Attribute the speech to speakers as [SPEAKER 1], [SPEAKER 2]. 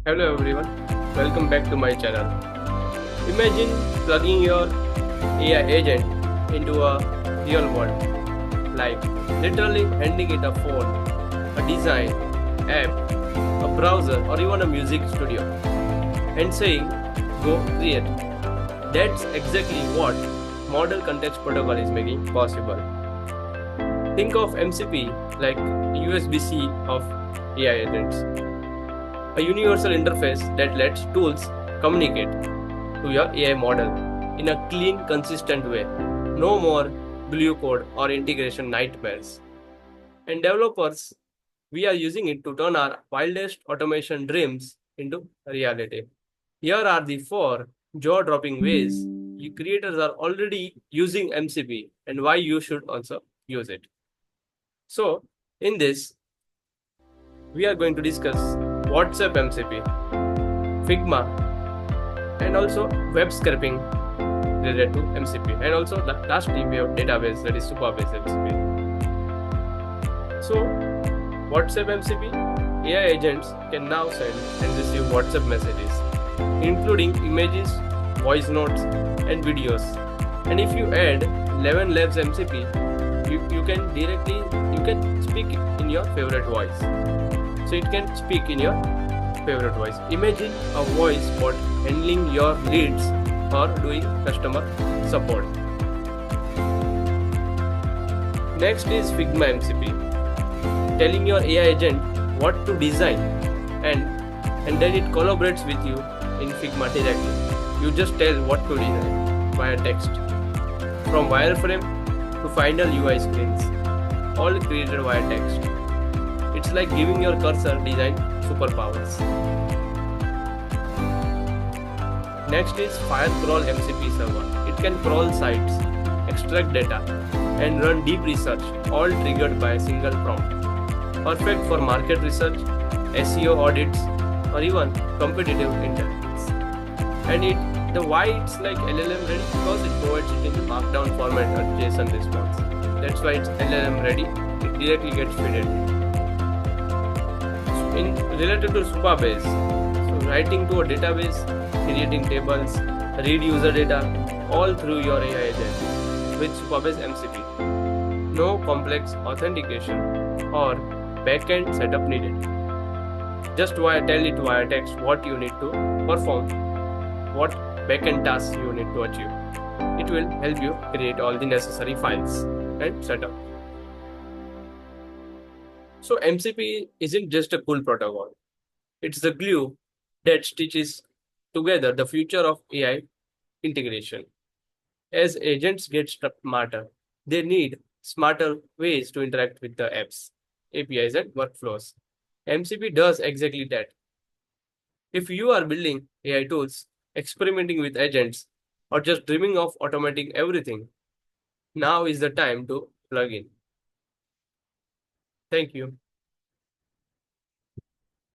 [SPEAKER 1] Hello everyone, welcome back to my channel. Imagine plugging your AI agent into a real world, like literally handing it a phone, a design, app, a browser, or even a music studio, and saying, go create. That's exactly what model context protocol is making possible. Think of MCP like USB-C of AI agents, a universal interface that lets tools communicate to your AI model in a clean, consistent way. No more blue code or integration nightmares. And developers, we are using it to turn our wildest automation dreams into reality. Here are the four jaw-dropping ways you creators are already using MCP and why you should also use it. So, in this, we are going to discuss WhatsApp MCP, Figma, and also web scraping related to MCP. And also lastly, we have database, that is Supabase MCP. So WhatsApp MCP, AI agents can now send and receive WhatsApp messages, including images, voice notes, and videos. And if you add 11 Labs MCP, you can speak in your favorite voice. So it can speak in your favorite voice. Imagine a voice bot handling your leads or doing customer support. Next is Figma MCP, telling your AI agent what to design, and then it collaborates with you in Figma directly. You just tell what to design via text, from wireframe to final UI screens, all created via text. It's like giving your cursor design superpowers. Next is Firecrawl MCP server. It can crawl sites, extract data, and run deep research, all triggered by a single prompt. Perfect for market research, SEO audits, or even competitive intelligence. And why it's like LLM ready? Because it provides it in the markdown format or JSON response. That's why it's LLM ready. It directly gets fed in. Related to Supabase, so writing to a database, creating tables, read user data, all through your AI agent with Supabase MCP. No complex authentication or backend setup needed. Just tell it via text what you need to perform, what backend tasks you need to achieve. It will help you create all the necessary files and setup. So MCP isn't just a cool protocol. It's the glue that stitches together the future of AI integration. As agents get smarter, they need smarter ways to interact with the apps, APIs, and workflows. MCP does exactly that. If you are building AI tools, experimenting with agents, or just dreaming of automating everything, now is the time to plug in. Thank you.